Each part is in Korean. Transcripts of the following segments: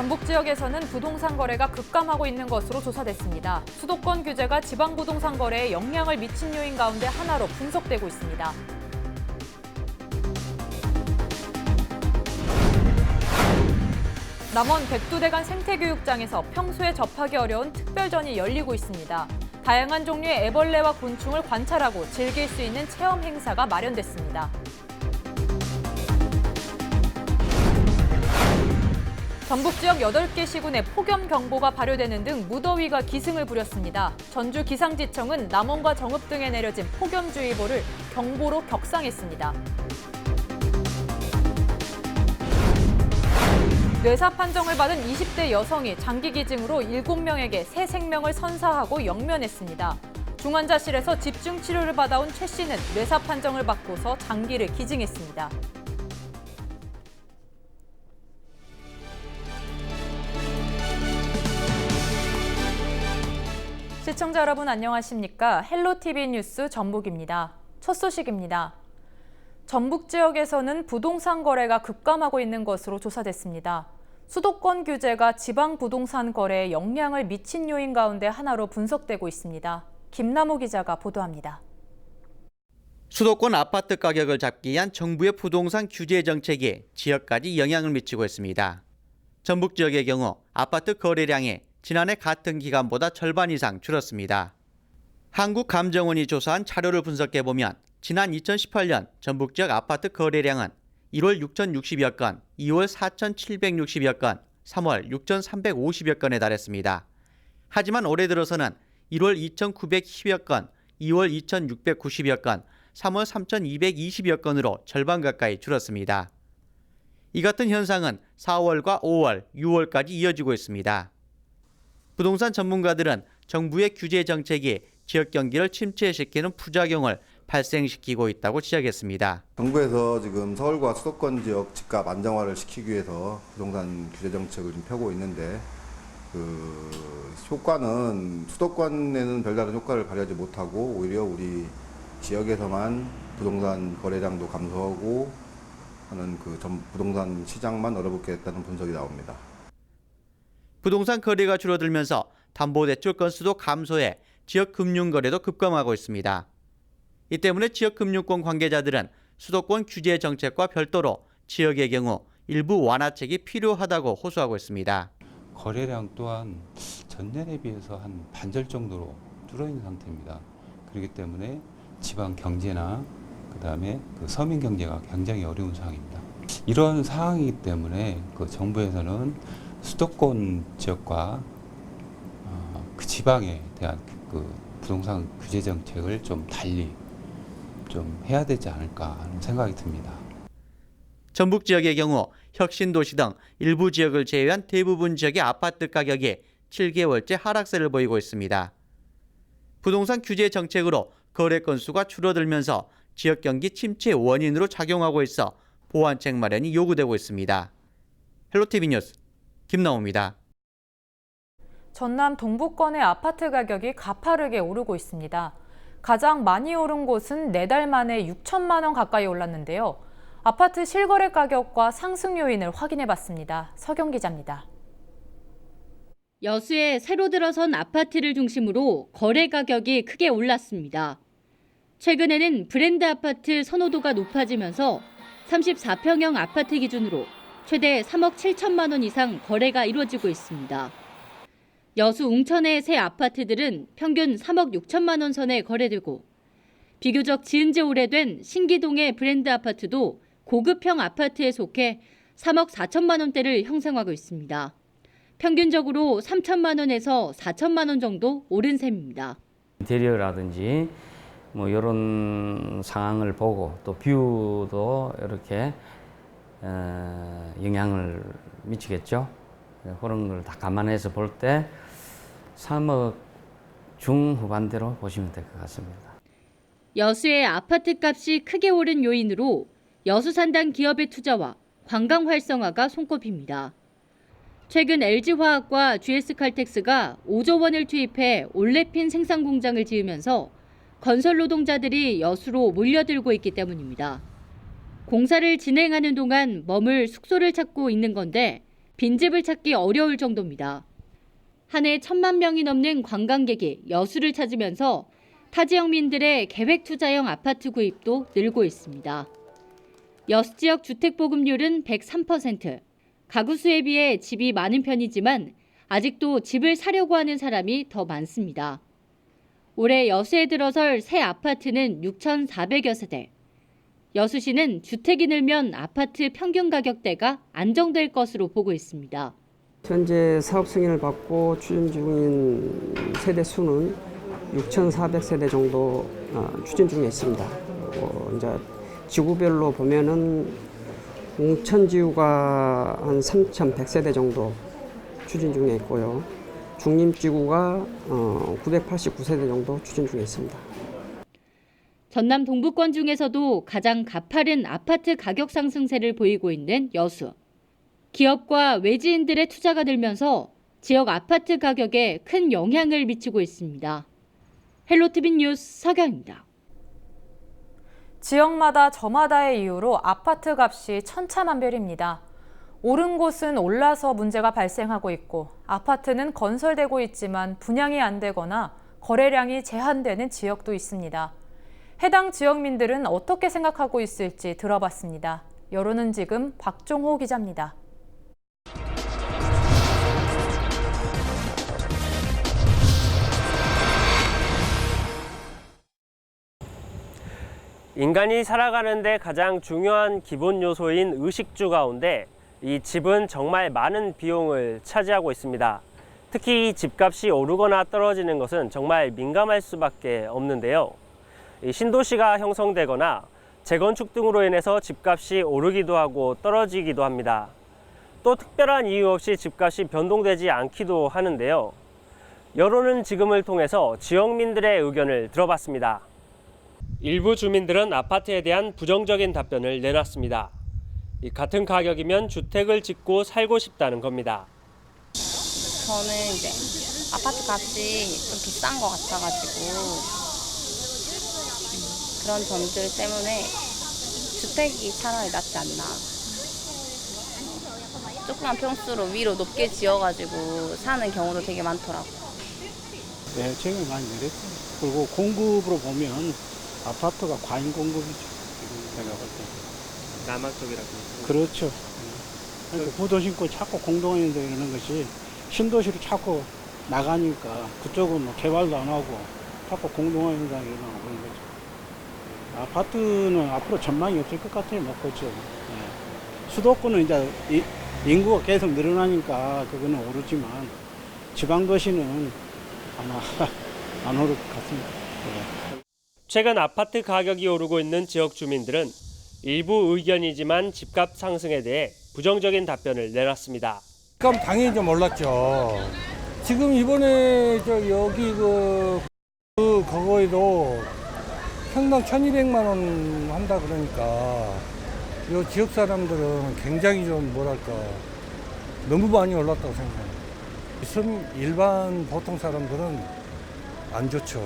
전북 지역에서는 부동산 거래가 급감하고 있는 것으로 조사됐습니다. 수도권 규제가 지방 부동산 거래에 영향을 미친 요인 가운데 하나로 분석되고 있습니다. 남원 백두대간 생태교육장에서 평소에 접하기 어려운 특별전이 열리고 있습니다. 다양한 종류의 애벌레와 곤충을 관찰하고 즐길 수 있는 체험 행사가 마련됐습니다. 전북 지역 8개 시군에 폭염경보가 발효되는 등 무더위가 기승을 부렸습니다. 전주 기상지청은 남원과 정읍 등에 내려진 폭염주의보를 경보로 격상했습니다. 뇌사 판정을 받은 20대 여성이 장기기증으로 7명에게 새 생명을 선사하고 영면했습니다. 중환자실에서 집중치료를 받아온 최 씨는 뇌사 판정을 받고서 장기를 기증했습니다. 시청자 여러분 안녕하십니까? 헬로티비 뉴스 전북입니다. 첫 소식입니다. 전북 지역에서는 부동산 거래가 급감하고 있는 것으로 조사됐습니다. 수도권 규제가 지방 부동산 거래에 영향을 미친 요인 가운데 하나로 분석되고 있습니다. 김남우 기자가 보도합니다. 수도권 아파트 가격을 잡기 위한 정부의 부동산 규제 정책이 지역까지 영향을 미치고 있습니다. 전북 지역의 경우 아파트 거래량이 지난해 같은 기간보다 절반 이상 줄었습니다. 한국감정원이 조사한 자료를 분석해보면 지난 2018년 전북 지역 아파트 거래량은 1월 6,060여 건, 2월 4,760여 건, 3월 6,350여 건에 달했습니다. 하지만 올해 들어서는 1월 2,910여 건, 2월 2,690여 건, 3월 3,220여 건으로 절반 가까이 줄었습니다. 이 같은 현상은 4월과 5월, 6월까지 이어지고 있습니다. 부동산 전문가들은 정부의 규제 정책이 지역 경기를 침체시키는 부작용을 발생시키고 있다고 지적했습니다. 정부에서 지금 서울과 수도권 지역 집값 안정화를 시키기 위해서 부동산 규제 정책을 좀 펴고 있는데 효과는 수도권에는 별다른 효과를 발휘하지 못하고 오히려 우리 지역에서만 부동산 거래량도 감소하고 하는 부동산 시장만 얼어붙게 했다는 분석이 나옵니다. 부동산 거래가 줄어들면서 담보대출 건수도 감소해 지역 금융 거래도 급감하고 있습니다. 이 때문에 지역 금융권 관계자들은 수도권 규제 정책과 별도로 지역의 경우 일부 완화책이 필요하다고 호소하고 있습니다. 거래량 또한 전년에 비해서 한 반절 정도로 줄어있는 상태입니다. 그렇기 때문에 지방 경제나 그다음에 서민 경제가 굉장히 어려운 상황입니다. 이런 상황이기 때문에 정부에서는 수도권 지역과 그 지방에 대한 부동산 규제 정책을 좀 달리 좀 해야 되지 않을까 하는 생각이 듭니다. 전북 지역의 경우 혁신도시 등 일부 지역을 제외한 대부분 지역의 아파트 가격이 7개월째 하락세를 보이고 있습니다. 부동산 규제 정책으로 거래 건수가 줄어들면서 지역 경기 침체 원인으로 작용하고 있어 보완책 마련이 요구되고 있습니다. 헬로티비 뉴스 김나우입니다. 전남 동부권의 아파트 가격이 가파르게 오르고 있습니다. 가장 많이 오른 곳은 4달 만에 6천만 원 가까이 올랐는데요. 아파트 실거래 가격과 상승 요인을 확인해봤습니다. 서경 기자입니다. 여수에 새로 들어선 아파트를 중심으로 거래 가격이 크게 올랐습니다. 최근에는 브랜드 아파트 선호도가 높아지면서 34평형 아파트 기준으로 최대 3억 7천만 원 이상 거래가 이루어지고 있습니다. 여수 웅천의 새 아파트들은 평균 3억 6천만 원 선에 거래되고 비교적 지은 지 오래된 신기동의 브랜드 아파트도 고급형 아파트에 속해 3억 4천만 원대를 형성하고 있습니다. 평균적으로 3천만 원에서 4천만 원 정도 오른 셈입니다. 인테리어라든지 이런 상황을 보고 또 뷰도 이렇게 영향을 미치겠죠. 그런 걸 다 감안해서 볼 때 3억 중후반대로 보시면 될 것 같습니다. 여수의 아파트 값이 크게 오른 요인으로 여수 산단 기업의 투자와 관광 활성화가 손꼽힙니다. 최근 LG화학과 GS칼텍스가 5조 원을 투입해 올레핀 생산 공장을 지으면서 건설 노동자들이 여수로 몰려들고 있기 때문입니다. 공사를 진행하는 동안 머물 숙소를 찾고 있는 건데 빈집을 찾기 어려울 정도입니다. 한 해 1,000만 명이 넘는 관광객이 여수를 찾으면서 타 지역민들의 계획 투자형 아파트 구입도 늘고 있습니다. 여수 지역 주택 보급률은 103%. 가구 수에 비해 집이 많은 편이지만 아직도 집을 사려고 하는 사람이 더 많습니다. 올해 여수에 들어설 새 아파트는 6,400여 세대. 여수시는 주택이 늘면 아파트 평균 가격대가 안정될 것으로 보고 있습니다. 현재 사업 승인을 받고 추진 중인 세대 수는 6,400세대 정도 추진 중에 있습니다. 이제 지구별로 보면은 공천지구가 한 3,100세대 정도 추진 중에 있고요. 중림지구가 989세대 정도 추진 중에 있습니다. 전남 동부권 중에서도 가장 가파른 아파트 가격 상승세를 보이고 있는 여수. 기업과 외지인들의 투자가 늘면서 지역 아파트 가격에 큰 영향을 미치고 있습니다. 헬로티비 뉴스 서경입니다. 지역마다 저마다의 이유로 아파트 값이 천차만별입니다. 오른 곳은 올라서 문제가 발생하고 있고 아파트는 건설되고 있지만 분양이 안 되거나 거래량이 제한되는 지역도 있습니다. 해당 지역민들은 어떻게 생각하고 있을지 들어봤습니다. 여론은 지금 박종호 기자입니다. 인간이 살아가는데 가장 중요한 기본 요소인 의식주 가운데 이 집은 정말 많은 비용을 차지하고 있습니다. 특히 이 집값이 오르거나 떨어지는 것은 정말 민감할 수밖에 없는데요. 이 신도시가 형성되거나 재건축 등으로 인해서 집값이 오르기도 하고 떨어지기도 합니다. 또 특별한 이유 없이 집값이 변동되지 않기도 하는데요. 여론은 지금을 통해서 지역민들의 의견을 들어봤습니다. 일부 주민들은 아파트에 대한 부정적인 답변을 내놨습니다. 같은 가격이면 주택을 짓고 살고 싶다는 겁니다. 저는 이제 아파트 값이 좀 비싼 것 같아가지고 그런 점들 때문에 주택이 차라리 낫지 않나. 조그만 평수로 위로 높게 지어가지고 사는 경우도 되게 많더라고요. 네, 최근에 많이 내렸죠. 그리고 공급으로 보면 아파트가 과잉 공급이죠. 제가 볼 때. 남한 쪽이라고. 그렇죠. 그러니까 구도 심고 자꾸 공동화인데 이러는 것이 신도시로 자꾸 나가니까 그쪽은 뭐 개발도 안 하고 자꾸 공동화인다 이러고 그런 거죠. 아파트는 앞으로 전망이 없을 것 같아요. 못 보죠. 네. 수도권은 이제 인구가 계속 늘어나니까 그거는 오르지만 지방도시는 아마 안 오를 것 같습니다. 네. 최근 아파트 가격이 오르고 있는 지역 주민들은 일부 의견이지만 집값 상승에 대해 부정적인 답변을 내놨습니다. 그럼 당연히 좀 올랐죠. 지금 이번에 여기 그거에도 평당 1,200만 원 한다 그러니까 이 지역 사람들은 굉장히 좀 뭐랄까 너무 많이 올랐다고 생각해요. 일반 보통 사람들은 안 좋죠.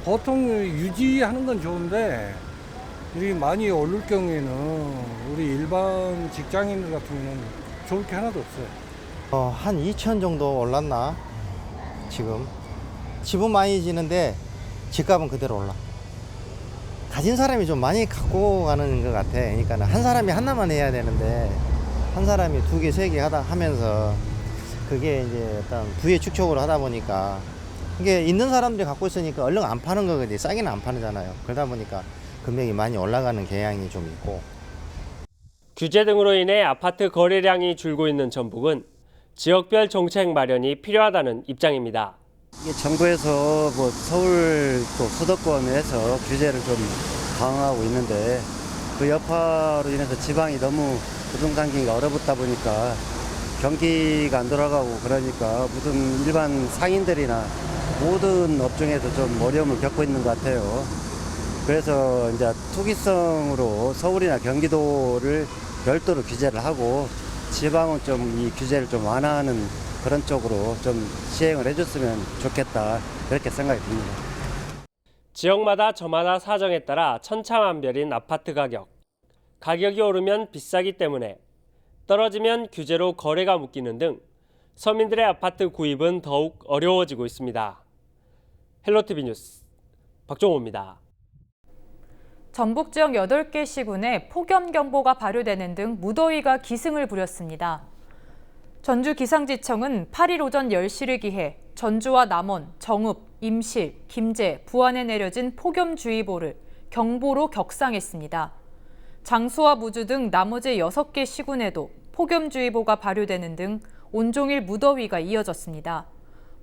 보통 유지하는 건 좋은데 이렇게 많이 오를 경우에는 우리 일반 직장인들 같은 경우는 좋을 게 하나도 없어요. 한 2천 정도 올랐나 지금. 집은 많이 지는데 집값은 그대로 올라. 가진 사람이 좀 많이 갖고 가는 것 같아. 그러니까 한 사람이 하나만 해야 되는데 한 사람이 2개, 3개 하면서 그게 이제 어떤 부의 축적으로 하다 보니까 이게 있는 사람들이 갖고 있으니까 얼른 안 파는 거거든요. 싸게는 안 파잖아요. 그러다 보니까 금액이 많이 올라가는 경향이 좀 있고. 규제 등으로 인해 아파트 거래량이 줄고 있는 전북은 지역별 정책 마련이 필요하다는 입장입니다. 이게 정부에서 뭐 서울 또 수도권에서 규제를 좀 강화하고 있는데 그 여파로 인해서 지방이 너무 부동산 경기가 얼어붙다 보니까 경기가 안 돌아가고 그러니까 무슨 일반 상인들이나 모든 업종에서 좀 어려움을 겪고 있는 것 같아요. 그래서 이제 투기성으로 서울이나 경기도를 별도로 규제를 하고 지방은 좀 이 규제를 좀 완화하는 그런 쪽으로 좀 시행을 해줬으면 좋겠다 그렇게 생각이 듭니다. 지역마다 저마다 사정에 따라 천차만별인 아파트 가격. 가격이 오르면 비싸기 때문에 떨어지면 규제로 거래가 묶이는 등 서민들의 아파트 구입은 더욱 어려워지고 있습니다. 헬로티비 뉴스 박종호입니다. 전북 지역 8개 시군에 폭염경보가 발효되는 등 무더위가 기승을 부렸습니다. 전주기상지청은 8일 오전 10시를 기해 전주와 남원, 정읍, 임실, 김제, 부안에 내려진 폭염주의보를 경보로 격상했습니다. 장수와 무주 등 나머지 6개 시군에도 폭염주의보가 발효되는 등 온종일 무더위가 이어졌습니다.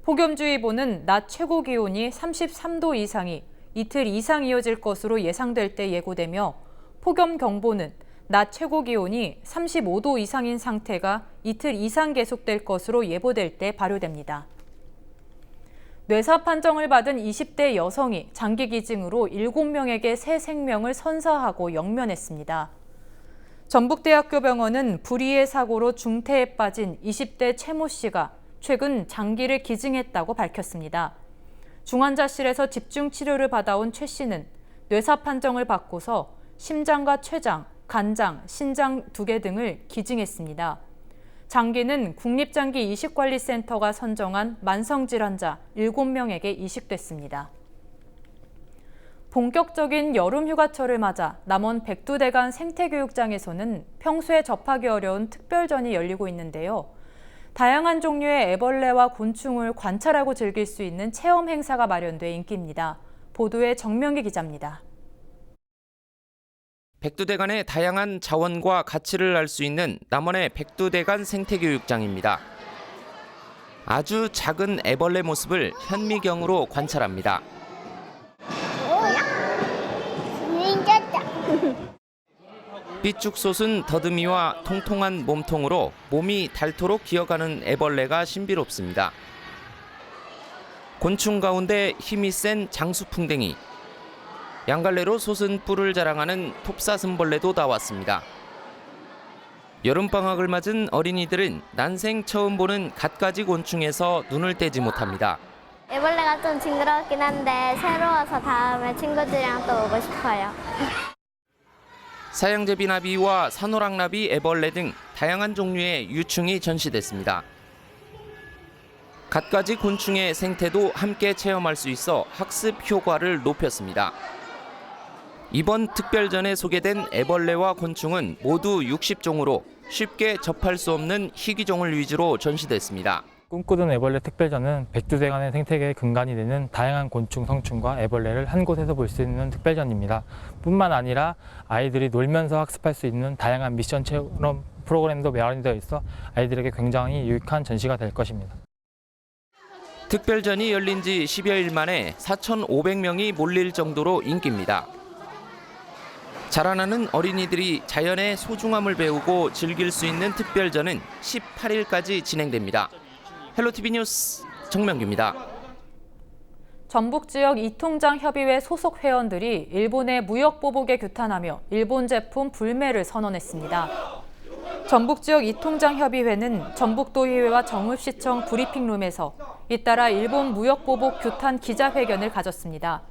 폭염주의보는 낮 최고 기온이 33도 이상이 이틀 이상 이어질 것으로 예상될 때 예고되며 폭염경보는 낮 최고 기온이 35도 이상인 상태가 이틀 이상 계속될 것으로 예보될 때 발효됩니다. 뇌사 판정을 받은 20대 여성이 장기 기증으로 7명에게 새 생명을 선사하고 영면했습니다. 전북대학교 병원은 불의의 사고로 중태에 빠진 20대 최모 씨가 최근 장기를 기증했다고 밝혔습니다. 중환자실에서 집중치료를 받아온 최 씨는 뇌사 판정을 받고서 심장과 췌장, 간장, 신장 2개 등을 기증했습니다. 장기는 국립장기 이식관리센터가 선정한 만성질환자 7명에게 이식됐습니다. 본격적인 여름 휴가철을 맞아 남원 백두대간 생태교육장에서는 평소에 접하기 어려운 특별전이 열리고 있는데요. 다양한 종류의 애벌레와 곤충을 관찰하고 즐길 수 있는 체험 행사가 마련돼 인기입니다. 보도에 정명기 기자입니다. 백두대간의 다양한 자원과 가치를 알 수 있는 남원의 백두대간 생태교육장입니다. 아주 작은 애벌레 모습을 현미경으로 관찰합니다. 삐쭉 솟은 더듬이와 통통한 몸통으로 몸이 닳도록 기어가는 애벌레가 신비롭습니다. 곤충 가운데 힘이 센 장수풍뎅이, 양갈래로 솟은 뿔을 자랑하는 톱사슴벌레도 나왔습니다. 여름방학을 맞은 어린이들은 난생 처음 보는 갖가지 곤충에서 눈을 떼지 못합니다. 애벌레가 좀 징그럽긴 한데 새로워서 다음에 친구들이랑 또 오고 싶어요. 사양제비나비와 산호랑나비, 애벌레 등 다양한 종류의 유충이 전시됐습니다. 갖가지 곤충의 생태도 함께 체험할 수 있어 학습 효과를 높였습니다. 이번 특별전에 소개된 애벌레와 곤충은 모두 60종으로 쉽게 접할 수 없는 희귀종을 위주로 전시됐습니다. 꿈꾸던 애벌레 특별전은 백두대간의 생태계의 근간이 되는 다양한 곤충, 성충과 애벌레를 한 곳에서 볼 수 있는 특별전입니다. 뿐만 아니라 아이들이 놀면서 학습할 수 있는 다양한 미션 체험 프로그램도 마련되어 있어 아이들에게 굉장히 유익한 전시가 될 것입니다. 특별전이 열린 지 10여일 만에 4,500명이 몰릴 정도로 인기입니다. 자라나는 어린이들이 자연의 소중함을 배우고 즐길 수 있는 특별전은 18일까지 진행됩니다. 헬로티비 뉴스 정명규입니다. 전북 지역 이통장 협의회 소속 회원들이 일본의 무역 보복에 규탄하며 일본 제품 불매를 선언했습니다. 전북 지역 이통장 협의회는 전북도의회와 정읍시청 브리핑룸에서 잇따라 일본 무역 보복 규탄 기자회견을 가졌습니다.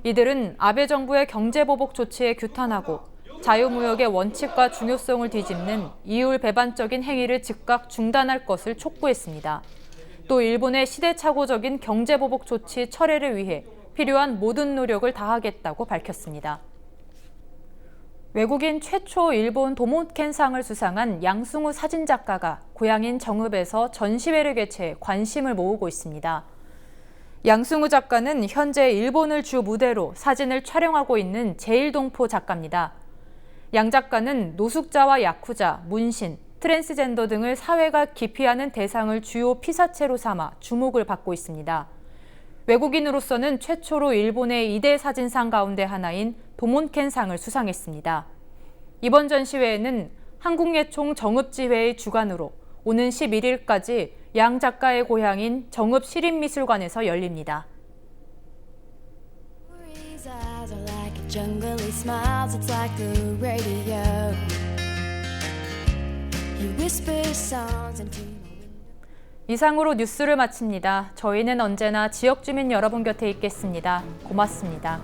이들은 아베 정부의 경제 보복 조치에 규탄하고 자유무역의 원칙과 중요성을 뒤집는 이율 배반적인 행위를 즉각 중단할 것을 촉구했습니다. 또 일본의 시대착오적인 경제보복 조치 철회를 위해 필요한 모든 노력을 다하겠다고 밝혔습니다. 외국인 최초 일본 도모켄상을 수상한 양승우 사진작가가 고향인 정읍에서 전시회를 개최해 관심을 모으고 있습니다. 양승우 작가는 현재 일본을 주 무대로 사진을 촬영하고 있는 제일동포 작가입니다. 양 작가는 노숙자와 야쿠자, 문신, 트랜스젠더 등을 사회가 기피하는 대상을 주요 피사체로 삼아 주목을 받고 있습니다. 외국인으로서는 최초로 일본의 2대 사진상 가운데 하나인 도몬켄상을 수상했습니다. 이번 전시회에는 한국예총 정읍지회의 주관으로 오는 11일까지 양 작가의 고향인 정읍시립미술관에서 열립니다. Jungle, he smiles, it's like the radio. He whispers songs into my window. 이상으로 뉴스를 마칩니다. 저희는 언제나 지역 주민 여러분 곁에 있겠습니다. 고맙습니다.